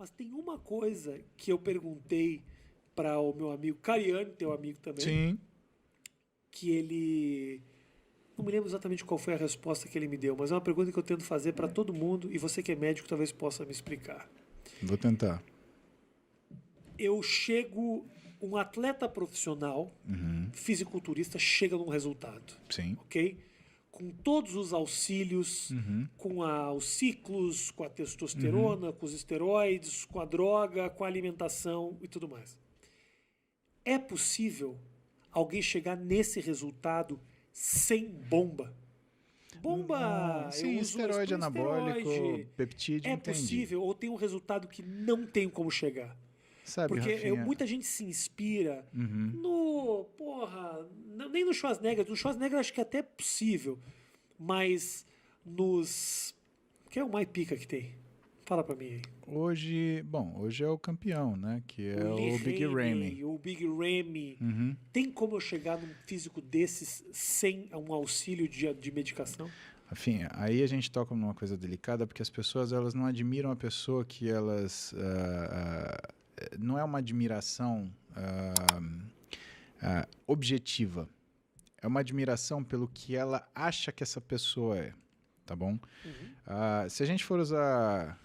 Mas tem uma coisa que eu perguntei para o meu amigo Cariani, teu amigo também, Sim. que ele. Não me lembro exatamente qual foi a resposta que ele me deu, mas é uma pergunta que eu tento fazer para todo mundo e você que é médico talvez possa me explicar. Vou tentar. Eu chego, um atleta profissional, fisiculturista, chega num resultado, Sim. ok? Com todos os auxílios, com os ciclos, com a testosterona, com os esteroides, com a droga, com a alimentação e tudo mais. É possível alguém chegar nesse resultado sem bomba? Bomba, eu Sim, uso mas esteroide por anabólico, esteroide. peptídeo, É entendi. possível ou tem um resultado que não tem como chegar? Sabe, Porque Rafinha? muita gente se inspira nem no Schwarzenegger. No Schwarzenegger acho que até é possível, mas nos... Quem é o mais pica que tem? Fala pra mim aí. Hoje é o campeão, né? Que O é Lee o Big Ramy. Haney, o Big Ramy. Tem como eu chegar num físico desses sem um auxílio de medicação? Enfim, aí a gente toca numa coisa delicada, porque as pessoas elas não admiram a pessoa que elas... não é uma admiração objetiva. É uma admiração pelo que ela acha que essa pessoa é, tá bom? Se a gente for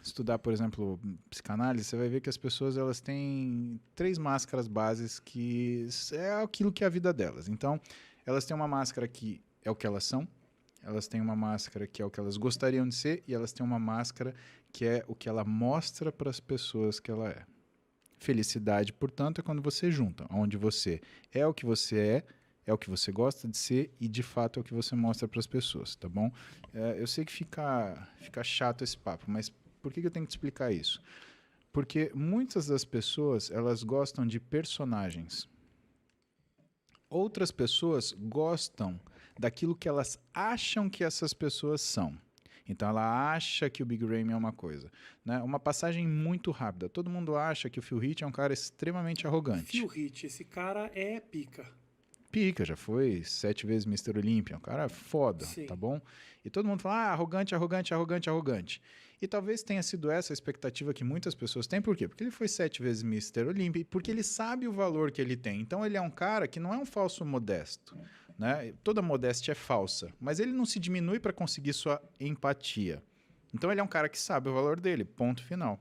estudar, por exemplo, psicanálise, você vai ver que as pessoas elas têm 3 máscaras bases que é aquilo que é a vida delas. Então, elas têm uma máscara que é o que elas são, elas têm uma máscara que é o que elas gostariam de ser e elas têm uma máscara que é o que ela mostra para as pessoas que ela é. Felicidade, portanto, é quando você junta, onde você é o que você é o que você gosta de ser e, de fato, é o que você mostra para as pessoas, tá bom? Eu sei que fica chato esse papo, mas por que eu tenho que te explicar isso? Porque muitas das pessoas, elas gostam de personagens. Outras pessoas gostam daquilo que elas acham que essas pessoas são. Então ela acha que o Big Ramy é uma coisa, né? Uma passagem muito rápida. Todo mundo acha que o Phil Heath é um cara extremamente arrogante. Phil Heath, esse cara é pica. Pica, já foi 7 vezes Mr. Olympia, um cara foda, Sim. tá bom? E todo mundo fala, arrogante, arrogante, arrogante, arrogante. E talvez tenha sido essa a expectativa que muitas pessoas têm, por quê? Porque ele foi 7 vezes Mr. Olympia e porque ele sabe o valor que ele tem. Então ele é um cara que não é um falso modesto, né? Toda modéstia é falsa, mas ele não se diminui para conseguir sua empatia. Então ele é um cara que sabe o valor dele, ponto final.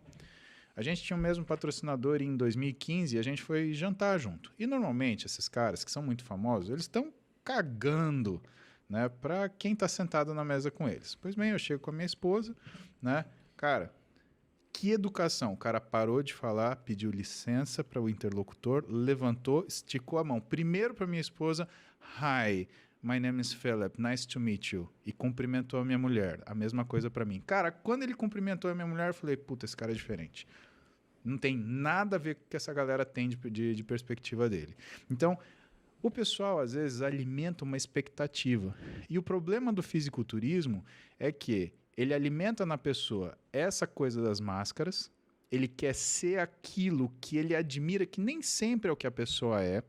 A gente tinha o mesmo patrocinador em 2015 e a gente foi jantar junto. E normalmente esses caras que são muito famosos, eles estão cagando, né, para quem está sentado na mesa com eles. Pois bem, eu chego com a minha esposa, né, cara, que educação. O cara parou de falar, pediu licença para o interlocutor, levantou, esticou a mão. Primeiro para minha esposa, hi, my name is Philip, nice to meet you. E cumprimentou a minha mulher. A mesma coisa para mim. Cara, quando ele cumprimentou a minha mulher, eu falei, puta, esse cara é diferente. Não tem nada a ver com o que essa galera tem de perspectiva dele. Então, o pessoal, às vezes, alimenta uma expectativa. E o problema do fisiculturismo é que ele alimenta na pessoa essa coisa das máscaras, ele quer ser aquilo que ele admira, que nem sempre é o que a pessoa é.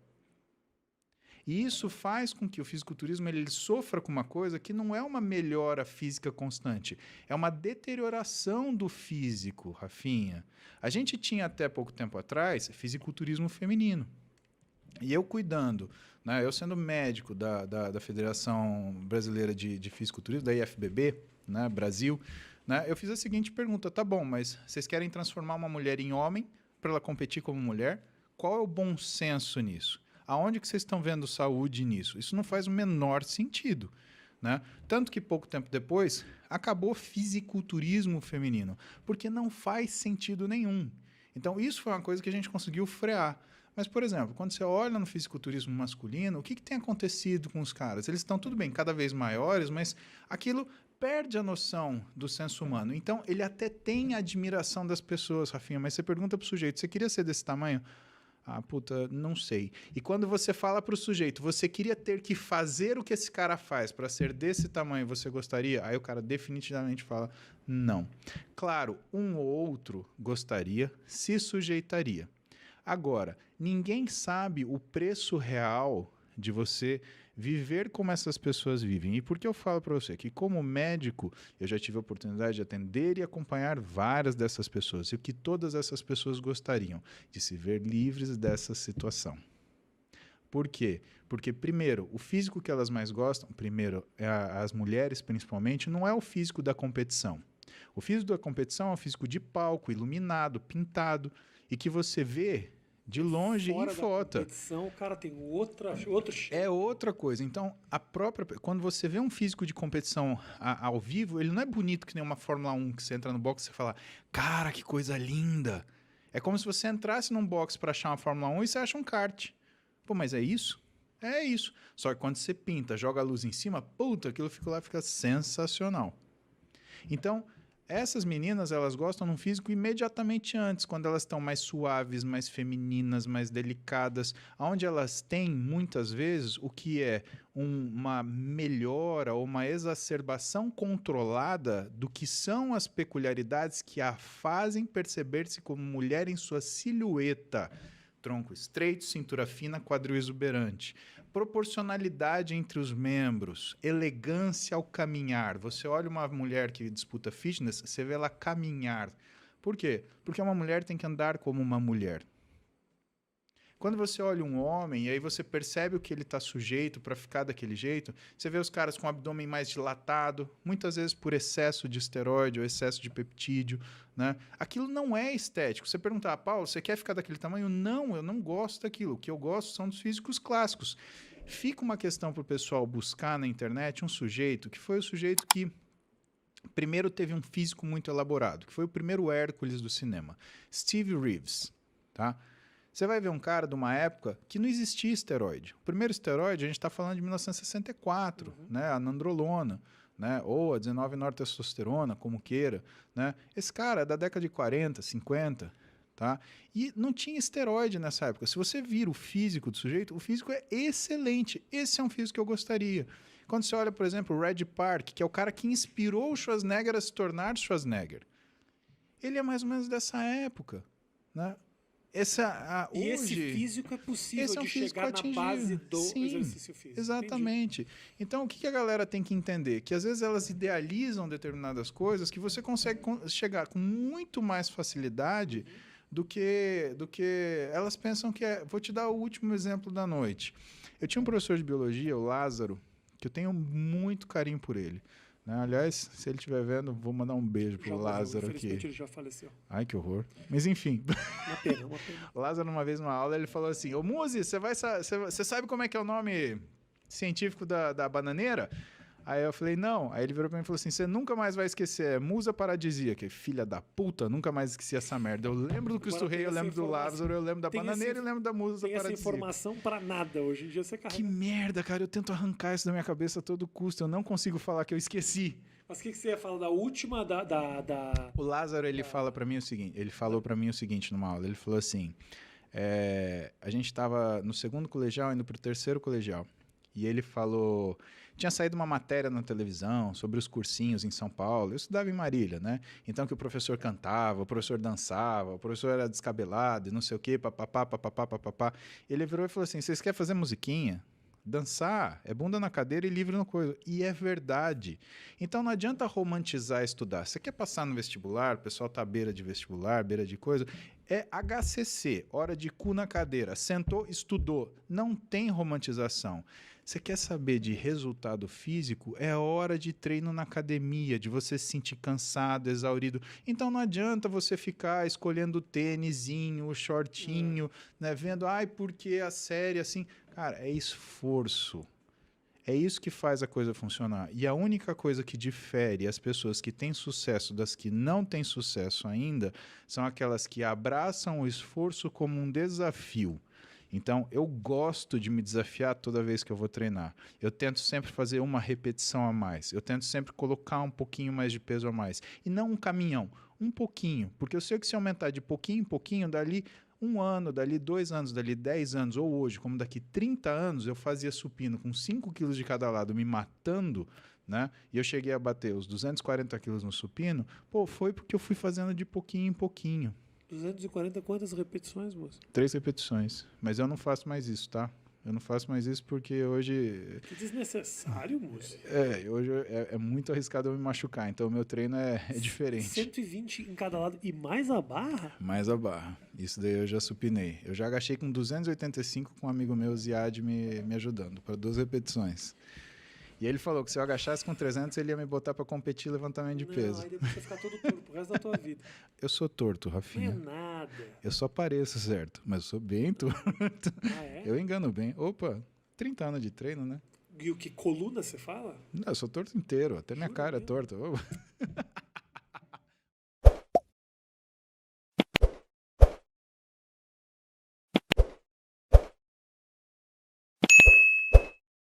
E isso faz com que o fisiculturismo ele sofra com uma coisa que não é uma melhora física constante, é uma deterioração do físico, Rafinha. A gente tinha até pouco tempo atrás fisiculturismo feminino. E eu cuidando, né, eu sendo médico da Federação Brasileira de Fisiculturismo, da IFBB, né, Brasil, né, eu fiz a seguinte pergunta, tá bom, mas vocês querem transformar uma mulher em homem para ela competir como mulher? Qual é o bom senso nisso? Aonde que vocês estão vendo saúde nisso? Isso não faz o menor sentido. Né? Tanto que pouco tempo depois acabou o fisiculturismo feminino, porque não faz sentido nenhum. Então isso foi uma coisa que a gente conseguiu frear. Mas, por exemplo, quando você olha no fisiculturismo masculino, o que tem acontecido com os caras? Eles estão, tudo bem, cada vez maiores, mas aquilo perde a noção do senso humano. Então, ele até tem a admiração das pessoas, Rafinha, mas você pergunta pro sujeito, você queria ser desse tamanho? Ah, puta, não sei. E quando você fala pro sujeito, você queria ter que fazer o que esse cara faz para ser desse tamanho, você gostaria? Aí o cara definitivamente fala, não. Claro, um ou outro gostaria, se sujeitaria. Agora, ninguém sabe o preço real de você viver como essas pessoas vivem. E por que eu falo para você que, como médico, eu já tive a oportunidade de atender e acompanhar várias dessas pessoas, e o que todas essas pessoas gostariam de se ver livres dessa situação. Por quê? Porque, primeiro, o físico que elas mais gostam, primeiro, as mulheres principalmente, não é o físico da competição. O físico da competição é um físico de palco, iluminado, pintado, e que você vê de longe em foto. Fora da competição, o cara tem outro shape. É outra coisa. Então, quando você vê um físico de competição ao vivo, ele não é bonito que nem uma Fórmula 1, que você entra no box e você fala, cara, que coisa linda. É como se você entrasse num box para achar uma Fórmula 1 e você acha um kart. Pô, mas é isso? É isso. Só que quando você pinta, joga a luz em cima, puta, aquilo fica sensacional. Então, essas meninas, elas gostam de um físico imediatamente antes, quando elas estão mais suaves, mais femininas, mais delicadas, onde elas têm, muitas vezes, o que é uma melhora ou uma exacerbação controlada do que são as peculiaridades que a fazem perceber-se como mulher em sua silhueta. Tronco estreito, cintura fina, quadril exuberante. Proporcionalidade entre os membros, elegância ao caminhar. Você olha uma mulher que disputa fitness, você vê ela caminhar. Por quê? Porque uma mulher tem que andar como uma mulher. Quando você olha um homem e aí você percebe o que ele está sujeito para ficar daquele jeito, você vê os caras com o abdômen mais dilatado, muitas vezes por excesso de esteroide ou excesso de peptídeo, né? Aquilo não é estético. Você perguntar, Paulo, você quer ficar daquele tamanho? Não, eu não gosto daquilo. O que eu gosto são dos físicos clássicos. Fica uma questão para o pessoal buscar na internet um sujeito que foi o sujeito que primeiro teve um físico muito elaborado, que foi o primeiro Hércules do cinema, Steve Reeves, tá? Você vai ver um cara de uma época que não existia esteroide. O primeiro esteroide, a gente está falando de 1964, né? A nandrolona, né? Ou a 19-nortestosterona, como queira, né? Esse cara é da década de 40, 50, tá? E não tinha esteroide nessa época. Se você vira o físico do sujeito, o físico é excelente. Esse é um físico que eu gostaria. Quando você olha, por exemplo, o Red Park, que é o cara que inspirou o Schwarzenegger a se tornar Schwarzenegger, ele é mais ou menos dessa época, né? E esse físico é possível de chegar na base do exercício físico. Exatamente. Entendi. Então, o que a galera tem que entender? Que às vezes elas idealizam determinadas coisas que você consegue chegar com muito mais facilidade do que elas pensam que é. Vou te dar o último exemplo da noite. Eu tinha um professor de biologia, o Lázaro, que eu tenho muito carinho por ele. Né? Aliás, se ele estiver vendo, vou mandar um beijo pro Lázaro aqui. Infelizmente ele já faleceu. Ai, que horror. Mas enfim. Uma pena. O Lázaro, uma vez numa aula, ele falou assim, ô Muzi, você sabe como é que é o nome científico da bananeira? Aí eu falei, não. Aí ele virou pra mim e falou assim, você nunca mais vai esquecer, é musa paradisíaca. Filha da puta, nunca mais esqueci essa merda. Eu lembro do Cristo Rei, eu lembro do Lázaro, eu lembro da bananeira e lembro da musa paradisíaca. Tem essa informação pra nada, hoje em dia você carrega. Que merda, cara, eu tento arrancar isso da minha cabeça a todo custo, eu não consigo falar que eu esqueci. Mas o que você ia falar da última, O Lázaro, ele fala para mim o seguinte, ele falou para mim o seguinte numa aula, ele falou assim, a gente estava no segundo colegial, indo pro terceiro colegial, e ele falou, tinha saído uma matéria na televisão sobre os cursinhos em São Paulo, eu estudava em Marília, né? Então que o professor cantava, o professor dançava, o professor era descabelado e não sei o quê, papapá, papapá, papapá. Ele virou e falou assim, vocês querem fazer musiquinha? Dançar é bunda na cadeira e livre no coisa. E é verdade. Então não adianta romantizar estudar. Você quer passar no vestibular, o pessoal tá à beira de vestibular, beira de coisa. É HCC, hora de cu na cadeira. Sentou, estudou. Não tem romantização. Você quer saber de resultado físico? É hora de treino na academia, de você se sentir cansado, exaurido. Então não adianta você ficar escolhendo o tênisinho, o shortinho, né, vendo, porque a série assim... Cara, é esforço. É isso que faz a coisa funcionar. E a única coisa que difere as pessoas que têm sucesso das que não têm sucesso ainda são aquelas que abraçam o esforço como um desafio. Então, eu gosto de me desafiar toda vez que eu vou treinar. Eu tento sempre fazer uma repetição a mais. Eu tento sempre colocar um pouquinho mais de peso a mais. E não um caminhão, um pouquinho. Porque eu sei que se aumentar de pouquinho em pouquinho, dali 1 ano, dali 2 anos, dali 10 anos, ou hoje, como daqui 30 anos, eu fazia supino com 5 quilos de cada lado, me matando, né? E eu cheguei a bater os 240 quilos no supino, foi porque eu fui fazendo de pouquinho em pouquinho. 240 quantas repetições, moço? 3 repetições. Mas eu não faço mais isso, tá? Eu não faço mais isso porque hoje... Que desnecessário, moço. Hoje é muito arriscado eu me machucar, então o meu treino é diferente. 120 em cada lado e mais a barra? Mais a barra. Isso daí eu já supinei. Eu já agachei com 285 com um amigo meu, Ziad, me ajudando, para 2 repetições. E ele falou que se eu agachasse com 300, ele ia me botar para competir levantamento de peso. Aí depois você ficar todo torto pro resto da tua vida. Eu sou torto, Rafinha. Não é nada. Eu só pareço certo, mas eu sou bem torto. Ah, é? Eu engano bem. Opa, 30 anos de treino, né? E o que? Coluna, você fala? Não, eu sou torto inteiro. Até minha Jura cara é mesmo? torta.